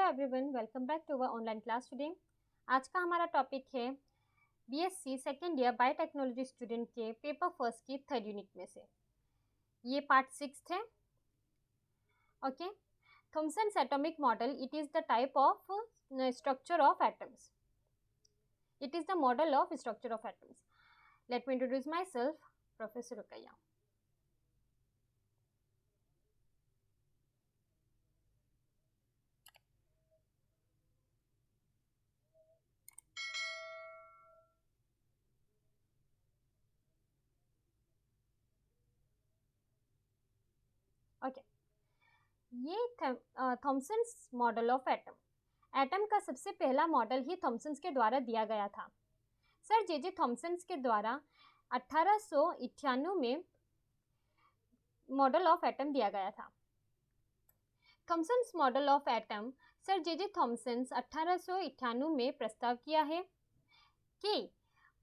Everyone, welcome back to our online class today. आज का हमारा टॉपिक है BSc second year biotechnology student के पेपर फर्स्ट की थर्ड यूनिट में से ये पार्ट 6 है। Okay, Thomson's atomic model, it is the type of structure of atoms, it is the model of structure of atoms. Let me introduce myself, professor Rukaiya. Okay, ये Thomson's model of atom, atom का सबसे पहला model ही Thomson's के द्वारा दिया गया था। Sir जे Thomson's के द्वारा 1898 में मॉडल ऑफ एटम दिया गया था। Thomson's model of atom sir J Thomson's 1898 में प्रस्ताव किया है कि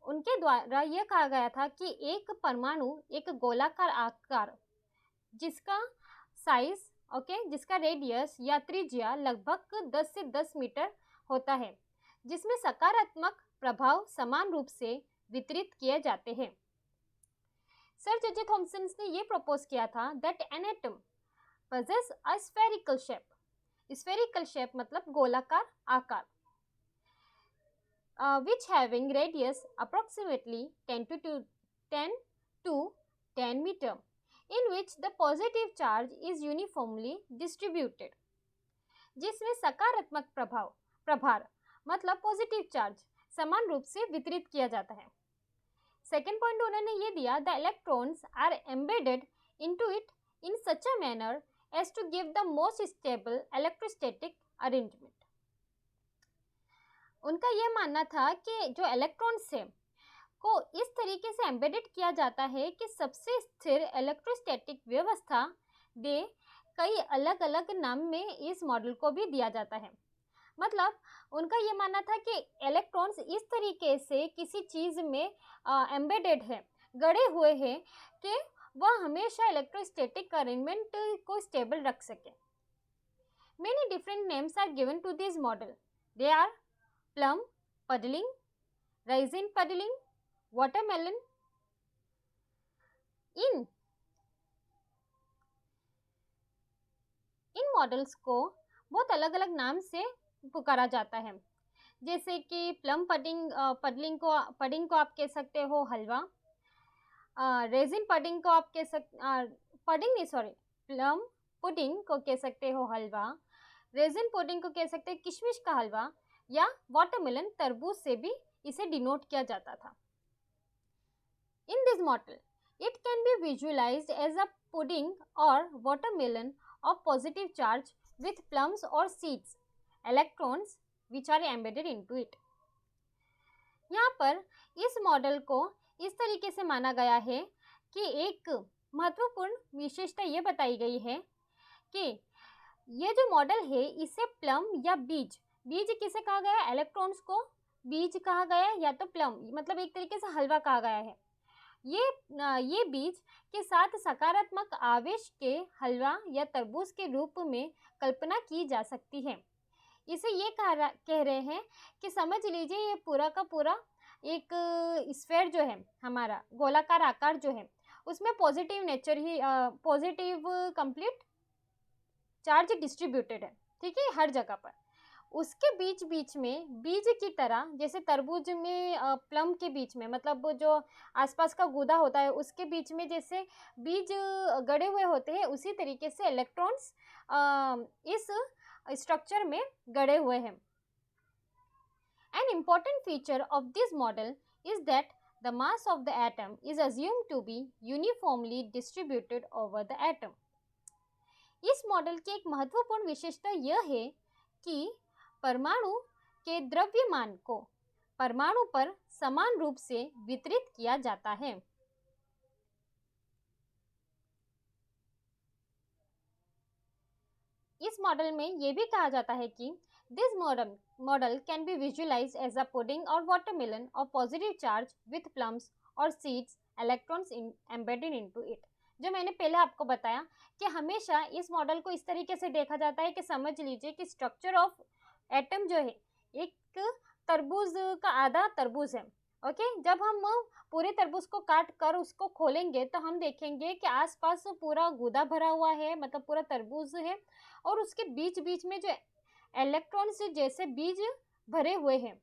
उनके द्वारा यह कहा गया था कि एक परमाणु एक गोलाकार आकार जिसका साइज जिसका रेडियस या त्रिज्या लगभग 10 से 10 मीटर होता है, जिसमें सकारात्मक प्रभाव समान रूप से वितरित किए जाते हैं। सर जे थॉमसन्स ने यह प्रपोज किया था that an atom possess a spherical shape, spherical shape मतलब गोलाकार आकार, which having radius approximately 10 to 10 meter, in which the positive charge is uniformly distributed, जिसमें सकारात्मक प्रभार मतलब पॉजिटिव चार्ज समान रूप से वितरित किया जाता है। सेकेंड पॉइंट उन्होंने ये दिया, the electrons are embedded into it in such a manner as to give the most stable electrostatic arrangement. उनका यह मानना था कि जो इलेक्ट्रॉन्स है को इस तरीके से एम्बेडेड किया जाता है कि सबसे स्थिर इलेक्ट्रोस्टैटिक व्यवस्था दे। कई अलग अलग नाम में इस मॉडल को भी दिया जाता है। मतलब उनका ये मानना था कि इलेक्ट्रॉन्स इस तरीके से किसी चीज़ में एम्बेडेड है, गड़े हुए हैं कि वह हमेशा इलेक्ट्रोस्टैटिक अरेंजमेंट को स्टेबल रख सके। Many different names are given to this model. They are plum pudding, raisin pudding, watermelon. इन मॉडल्स को बहुत अलग अलग नाम से पुकारा जाता है, जैसे कि प्लम पडिंग को आप कह सकते हो हलवा, रेजिन पडिंग को आप कह सकते प्लम पुडिंग को कह सकते हो हलवा, रेजिन पुडिंग को कह सकते हैं किशमिश का हलवा, या वाटरमेलन तरबूज से भी इसे डिनोट किया जाता था। In this model it can be visualised as a pudding और watermelon of positive charge with plums or seeds, electrons which are embedded into it। यहाँ पर इस मॉडल को इस तरीके से माना गया है कि एक महत्वपूर्ण विशेषता ये बताई गई है कि ये जो मॉडल है इसे प्लम या बीज किसे कहा गया है, इलेक्ट्रॉन्स को बीज कहा गया है, या तो प्लम मतलब एक तरीके से हलवा कहा गया है। ये बीज के साथ सकारात्मक आवेश के हलवा या तरबूज के रूप में कल्पना की जा सकती है। इसे ये कह रहे हैं कि समझ लीजिए ये पूरा का पूरा एक स्फेयर जो है, हमारा गोलाकार आकार जो है, उसमें पॉजिटिव नेचर ही पॉजिटिव कंप्लीट चार्ज डिस्ट्रीब्यूटेड है, ठीक है, हर जगह पर। उसके बीच में बीज की तरह, जैसे तरबूज में प्लम के बीच में मतलब जो आसपास का गूदा होता है उसके बीच में जैसे बीज गड़े हुए होते हैं, उसी तरीके से इलेक्ट्रॉन्स इस स्ट्रक्चर में गड़े हुए हैं। An important feature of this model is that the mass of the atom is assumed to be uniformly distributed over the atom. इस मॉडल की एक महत्वपूर्ण विशेषता यह है कि परमाणु के द्रव्यमान को परमाणु पर समान रूप से वितरित किया जाता है। इस मॉडल में यह भी कहा जाता है कि this model can be visualised as a pudding और watermelon of positive charge with plums और seeds, electrons embedded into it. जो मैंने पहले आपको बताया कि हमेशा इस मॉडल को इस तरीके से देखा जाता है कि समझ लीजिए कि स्ट्रक्चर ऑफ एटम जो है एक तरबूज का आधा तरबूज है। ओके, जब हम पूरे तरबूज को काट कर उसको खोलेंगे तो हम देखेंगे कि आसपास पूरा गूदा भरा हुआ है, मतलब पूरा तरबूज है, और उसके बीच बीच में जो इलेक्ट्रॉन्स जैसे बीज भरे हुए हैं।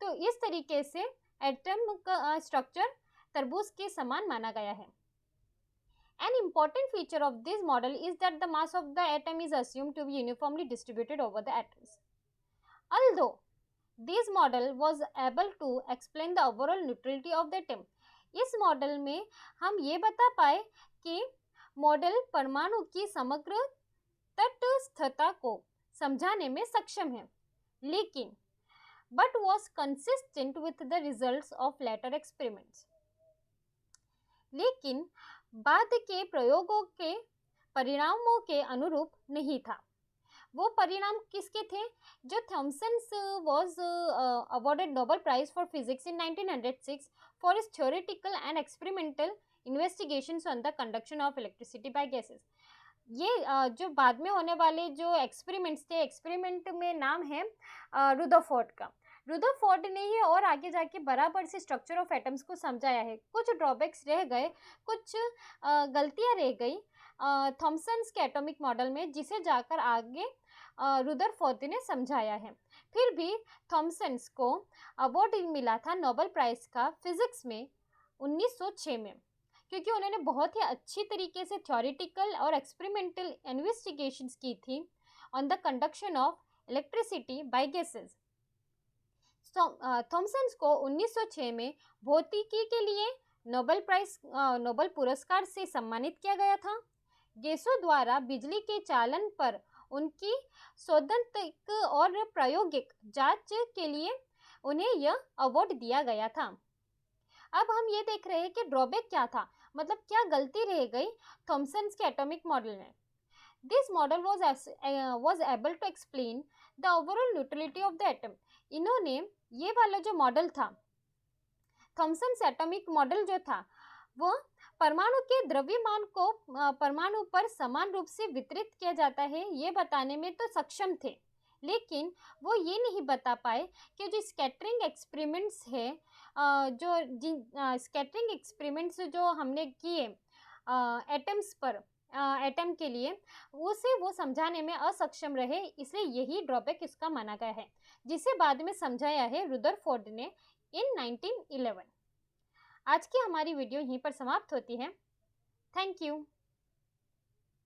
तो इस तरीके से एटम का स्ट्रक्चर तरबूज के समान माना गया है। An important feature of this model is that the mass of the atom is assumed to be uniformly distributed over the atoms. Although this model was able to explain the overall neutrality of the atom, इस model में हम ये बता पाए कि model परमाणु की समग्र तटस्थता को समझाने में सक्षम है, लेकिन but was consistent with the results of later experiments. लेकिन बाद के प्रयोगों के परिणामों के अनुरूप नहीं था। वो परिणाम किसके थे? जो Thompson was awarded Nobel Prize for Physics in 1906 for his theoretical and experimental investigations on the conduction of electricity by gases. ये जो बाद में होने वाले जो एक्सपेरिमेंट्स थे, एक्सपेरिमेंट में नाम है रुदरफोर्ड का। रुदरफोर्ड ने ही और आगे जाके बराबर से स्ट्रक्चर ऑफ एटम्स को समझाया है। कुछ ड्रॉबैक्स रह गए, कुछ गलतियां रह गई थॉमसन के एटॉमिक मॉडल में, जिसे जाकर आगे रुदरफोर्ड ने समझाया है। फिर भी थॉमसन को अवार्ड मिला था नोबेल प्राइज का फिजिक्स में 1906 में, क्योंकि उन्होंने बहुत ही अच्छी तरीके से थ्योरेटिकल और एक्सपेरिमेंटल इन्वेस्टिगेशंस की थी on the conduction of electricity by gases. Thomson को 1906 में भौतिकी के लिए नोबेल पुरस्कार से सम्मानित किया गया था। गैसों द्वारा बिजली के चालन पर उनकी सैद्धांतिक और प्रायोगिक जांच के लिए उन्हें यह अवार्ड दिया गया था। अब हम ये देख रहे हैं कि ड्रॉबैक क्या था, मतलब क्या गलती रह गई थॉमसन के एटॉमिक मॉडल में। This model was able to explain the overall neutrality of the atom. इन्होंने ये वाला जो मॉडल था, थॉमसन एटॉमिक मॉडल जो था, वो परमाणु के द्रव्यमान को परमाणु पर समान रूप से वितरित किया जाता है ये बताने में तो सक्षम थे, लेकिन वो ये नहीं बता पाए कि जो स्कैटरिंग एक्सपेरिमेंट्स है, जो स्कैटरिंग एक्सपेरिमेंट्स जो हमने किए एटम्स पर, एटम के लिए, उसे वो समझाने में असक्षम रहे, इसलिए यही ड्रॉबैक इसका माना गया है, जिसे बाद में समझाया है रुदरफोर्ड ने इन 1911। आज की हमारी वीडियो यहीं पर समाप्त होती है। Thank you.